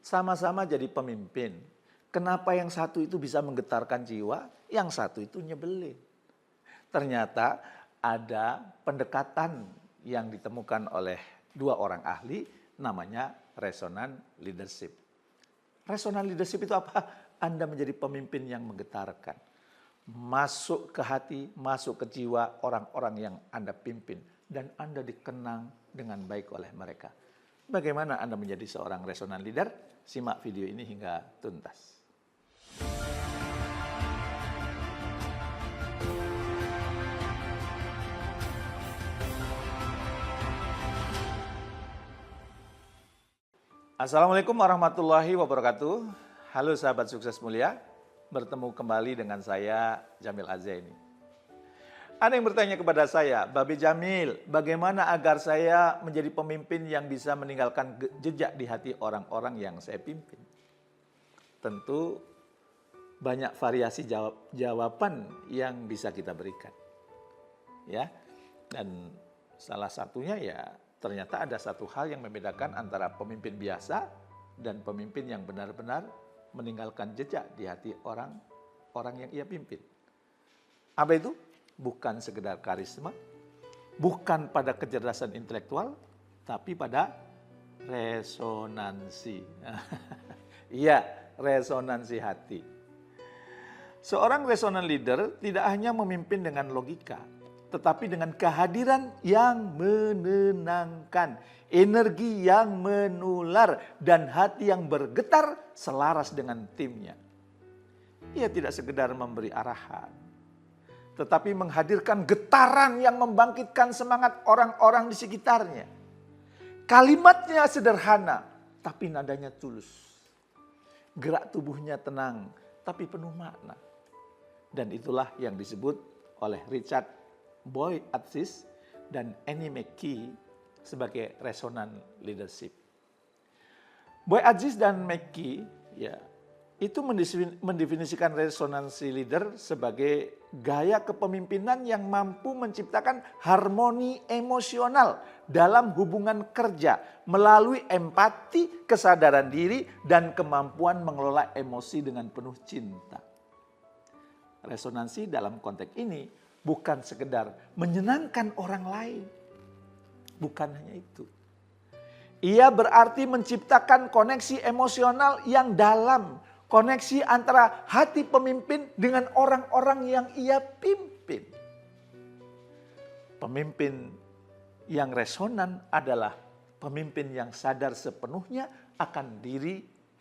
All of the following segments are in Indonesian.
sama-sama jadi pemimpin. Kenapa yang satu itu bisa menggetarkan jiwa, yang satu itu nyebelin? Ternyata ada pendekatan yang ditemukan oleh dua orang ahli, namanya resonan leadership. Resonan leadership itu apa? Anda menjadi pemimpin yang menggetarkan. Masuk ke hati, masuk ke jiwa orang-orang yang Anda pimpin. Dan Anda dikenang dengan baik oleh mereka. Bagaimana Anda menjadi seorang resonan leader? Simak video ini hingga tuntas. Assalamualaikum warahmatullahi wabarakatuh. Halo sahabat sukses mulia. Bertemu kembali dengan saya, Jamil Azzaini. Ada yang bertanya kepada saya, Babe Jamil, bagaimana agar saya menjadi pemimpin yang bisa meninggalkan jejak di hati orang-orang yang saya pimpin? Tentu banyak variasi jawaban yang bisa kita berikan. Ya. Dan salah satunya ya ternyata ada satu hal yang membedakan antara pemimpin biasa dan pemimpin yang benar-benar meninggalkan jejak di hati orang yang ia pimpin. Apa itu? Bukan sekedar karisma, bukan pada kecerdasan intelektual, tapi pada resonansi. Iya, resonansi hati. Seorang resonan leader tidak hanya memimpin dengan logika, tetapi dengan kehadiran yang menenangkan, energi yang menular, dan hati yang bergetar selaras dengan timnya. Ia tidak sekedar memberi arahan, tetapi menghadirkan getaran yang membangkitkan semangat orang-orang di sekitarnya. Kalimatnya sederhana, tapi nadanya tulus. Gerak tubuhnya tenang, tapi penuh makna. Dan itulah yang disebut oleh Richard Boyd Aziz dan Annie McKee sebagai resonan leadership. Boyd Aziz dan McKee itu mendefinisikan resonansi leader sebagai gaya kepemimpinan yang mampu menciptakan harmoni emosional dalam hubungan kerja melalui empati, kesadaran diri, dan kemampuan mengelola emosi dengan penuh cinta. Resonansi dalam konteks ini bukan sekedar menyenangkan orang lain. Bukan hanya itu. Ia berarti menciptakan koneksi emosional yang dalam, koneksi antara hati pemimpin dengan orang-orang yang ia pimpin. Pemimpin yang resonan adalah pemimpin yang sadar sepenuhnya akan diri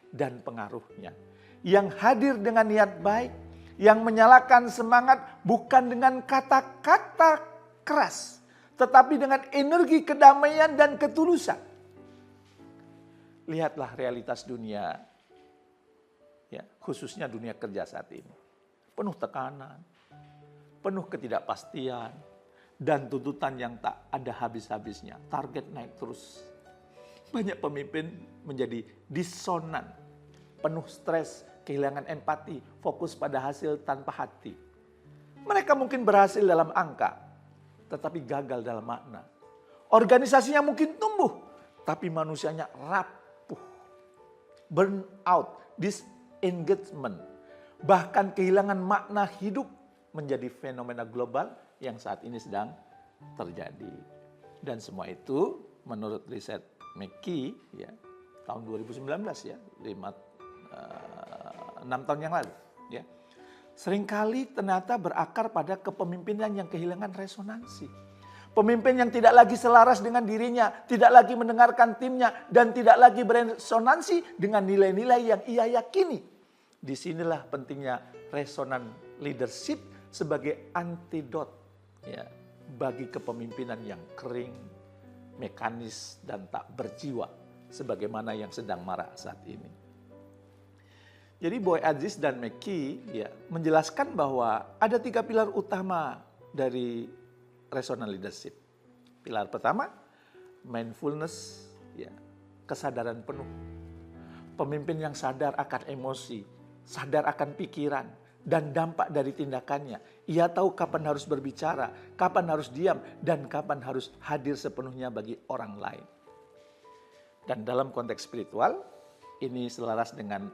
dan pengaruhnya. Yang hadir dengan niat baik, yang menyalakan semangat bukan dengan kata-kata keras, tetapi dengan energi kedamaian dan ketulusan. Lihatlah realitas dunia, ya, khususnya dunia kerja saat ini. Penuh tekanan, penuh ketidakpastian, dan tuntutan yang tak ada habis-habisnya. Target naik terus. Banyak pemimpin menjadi disonan, penuh stres, kehilangan empati, fokus pada hasil tanpa hati. Mereka mungkin berhasil dalam angka, tetapi gagal dalam makna. Organisasinya mungkin tumbuh, tapi manusianya rapuh. Burnout, disengagement, bahkan kehilangan makna hidup menjadi fenomena global yang saat ini sedang terjadi. Dan semua itu menurut riset McKee ya, tahun 2019 ya, 6 tahun yang lalu ya. Seringkali ternyata berakar pada kepemimpinan yang kehilangan resonansi. Pemimpin yang tidak lagi selaras dengan dirinya, tidak lagi mendengarkan timnya, dan tidak lagi beresonansi dengan nilai-nilai yang ia yakini. Disinilah pentingnya resonan leadership sebagai antidot ya, bagi kepemimpinan yang kering, mekanis, dan tak berjiwa, sebagaimana yang sedang marak saat ini. Jadi Boyd Aziz dan McKee ya, menjelaskan bahwa ada 3 pilar utama dari resonan leadership. Pilar pertama, mindfulness, ya, kesadaran penuh. Pemimpin yang sadar akan emosi, sadar akan pikiran, dan dampak dari tindakannya. Ia tahu kapan harus berbicara, kapan harus diam, dan kapan harus hadir sepenuhnya bagi orang lain. Dan dalam konteks spiritual, Ini selaras dengan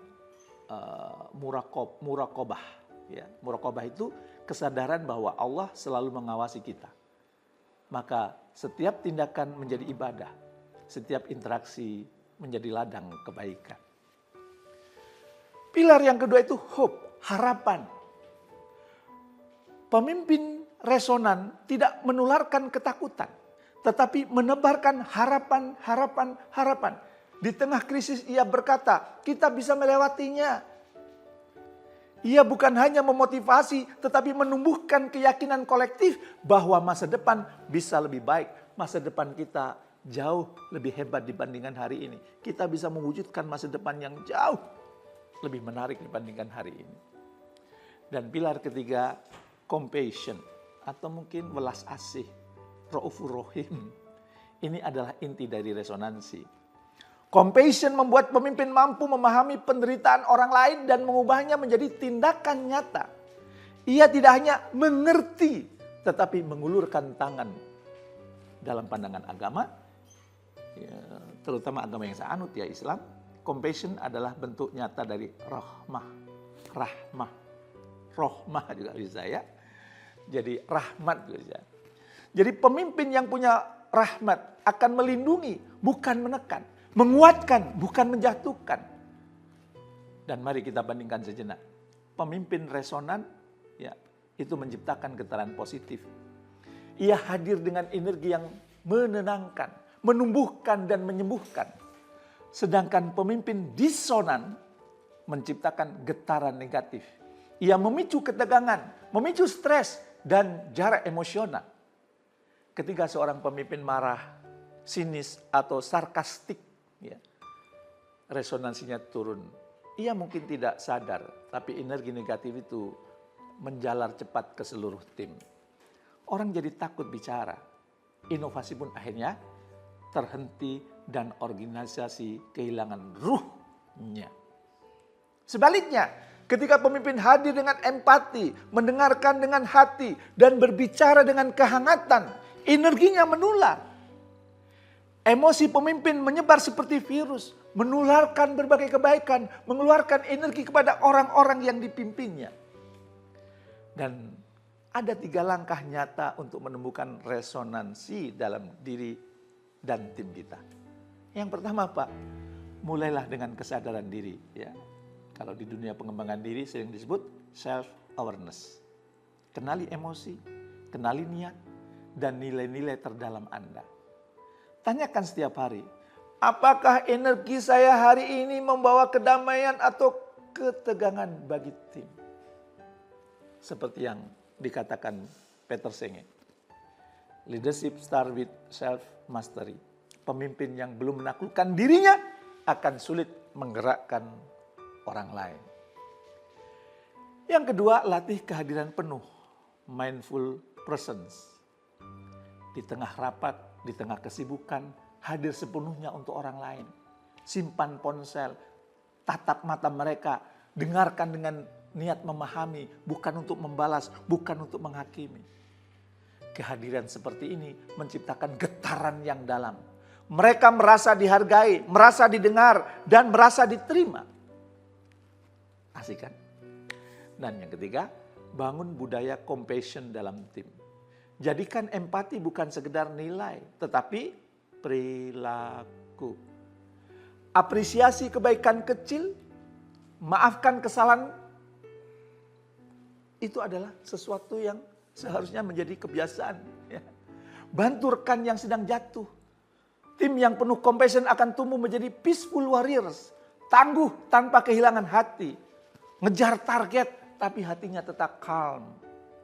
muraqabah. Ya, muraqabah itu kesadaran bahwa Allah selalu mengawasi kita. Maka setiap tindakan menjadi ibadah, setiap interaksi menjadi ladang kebaikan. Pilar yang kedua itu hope, harapan. Pemimpin resonan tidak menularkan ketakutan, tetapi menebarkan harapan, harapan, harapan. Di tengah krisis ia berkata, kita bisa melewatinya. Ia bukan hanya memotivasi, tetapi menumbuhkan keyakinan kolektif bahwa masa depan bisa lebih baik. Masa depan kita jauh lebih hebat dibandingkan hari ini. Kita bisa mewujudkan masa depan yang jauh lebih menarik dibandingkan hari ini. Dan pilar ketiga, compassion atau mungkin welas asih, Raufur Rahim. Ini adalah inti dari resonansi. Compassion membuat pemimpin mampu memahami penderitaan orang lain dan mengubahnya menjadi tindakan nyata. Ia tidak hanya mengerti, tetapi mengulurkan tangan. Dalam pandangan agama, ya, terutama agama yang saya anut ya Islam, compassion adalah bentuk nyata dari rahmah. Rahmah juga bisa ya. Jadi rahmat juga bisa. Jadi pemimpin yang punya rahmat akan melindungi, bukan menekan. Menguatkan, bukan menjatuhkan. Dan mari kita bandingkan sejenak. Pemimpin resonan, ya, itu menciptakan getaran positif. Ia hadir dengan energi yang menenangkan, menumbuhkan dan menyembuhkan. Sedangkan pemimpin disonan menciptakan getaran negatif. Ia memicu ketegangan, memicu stres dan jarak emosional. Ketika seorang pemimpin marah, sinis atau sarkastik, ya, resonansinya turun. Ia mungkin tidak sadar, tapi energi negatif itu menjalar cepat ke seluruh tim. Orang jadi takut bicara. Inovasi pun akhirnya terhenti dan organisasi kehilangan ruhnya. Sebaliknya, ketika pemimpin hadir dengan empati, mendengarkan dengan hati, dan berbicara dengan kehangatan, energinya menular. Emosi pemimpin menyebar seperti virus, menularkan berbagai kebaikan, mengeluarkan energi kepada orang-orang yang dipimpinnya. Dan ada 3 langkah nyata untuk menemukan resonansi dalam diri dan tim kita. Yang pertama Pak, mulailah dengan kesadaran diri. Ya. Kalau di dunia pengembangan diri sering disebut self-awareness. Kenali emosi, kenali niat, dan nilai-nilai terdalam Anda. Tanyakan setiap hari, apakah energi saya hari ini membawa kedamaian atau ketegangan bagi tim? Seperti yang dikatakan Peter Senge. Leadership start with self-mastery. Pemimpin yang belum menaklukkan dirinya akan sulit menggerakkan orang lain. Yang kedua, latih kehadiran penuh. Mindful presence. Di tengah rapat, di tengah kesibukan, hadir sepenuhnya untuk orang lain. Simpan ponsel, tatap mata mereka, dengarkan dengan niat memahami, bukan untuk membalas, bukan untuk menghakimi. Kehadiran seperti ini menciptakan getaran yang dalam. Mereka merasa dihargai, merasa didengar, dan merasa diterima. Asik kan? Dan yang ketiga, bangun budaya compassion dalam tim. Jadikan empati bukan sekedar nilai, tetapi perilaku. Apresiasi kebaikan kecil, maafkan kesalahan, itu adalah sesuatu yang seharusnya menjadi kebiasaan. Ya. Bantu rekan yang sedang jatuh. Tim yang penuh compassion akan tumbuh menjadi peaceful warriors. Tangguh tanpa kehilangan hati. Ngejar target, tapi hatinya tetap calm,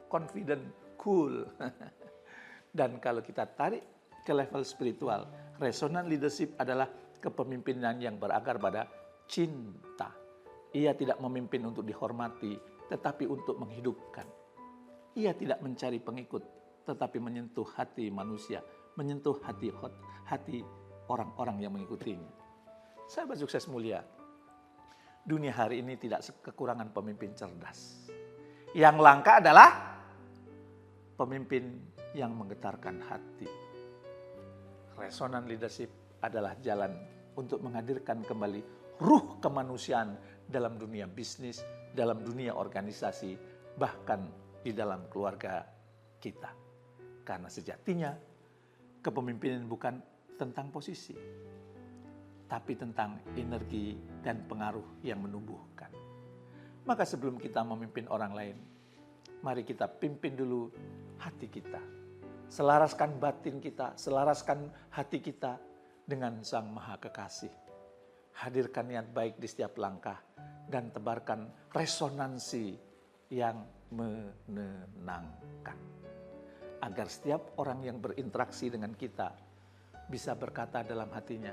confident, cool. Dan kalau kita tarik ke level spiritual, resonant leadership adalah kepemimpinan yang berakar pada cinta. Ia tidak memimpin untuk dihormati, tetapi untuk menghidupkan. Ia tidak mencari pengikut, tetapi menyentuh hati manusia, menyentuh hati orang-orang yang mengikutinya. Sahabat sukses mulia, dunia hari ini tidak kekurangan pemimpin cerdas. Yang langka adalah pemimpin yang menggetarkan hati. Resonant leadership adalah jalan untuk menghadirkan kembali ruh kemanusiaan dalam dunia bisnis, dalam dunia organisasi, bahkan di dalam keluarga kita. Karena sejatinya kepemimpinan bukan tentang posisi, tapi tentang energi dan pengaruh yang menumbuhkan. Maka sebelum kita memimpin orang lain, mari kita pimpin dulu hati kita. Selaraskan batin kita, selaraskan hati kita dengan Sang Maha Kekasih. Hadirkan niat baik di setiap langkah dan tebarkan resonansi yang menenangkan. Agar setiap orang yang berinteraksi dengan kita bisa berkata dalam hatinya,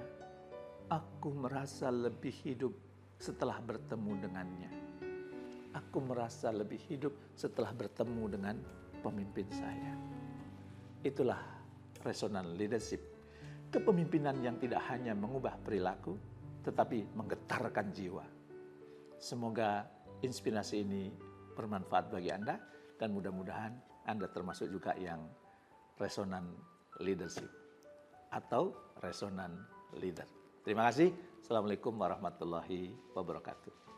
aku merasa lebih hidup setelah bertemu dengannya. Aku merasa lebih hidup setelah bertemu dengan pemimpin saya. Itulah resonant leadership. Kepemimpinan yang tidak hanya mengubah perilaku, tetapi menggetarkan jiwa. Semoga inspirasi ini bermanfaat bagi Anda dan mudah-mudahan Anda termasuk juga yang resonant leadership atau resonant leader. Terima kasih. Assalamualaikum warahmatullahi wabarakatuh.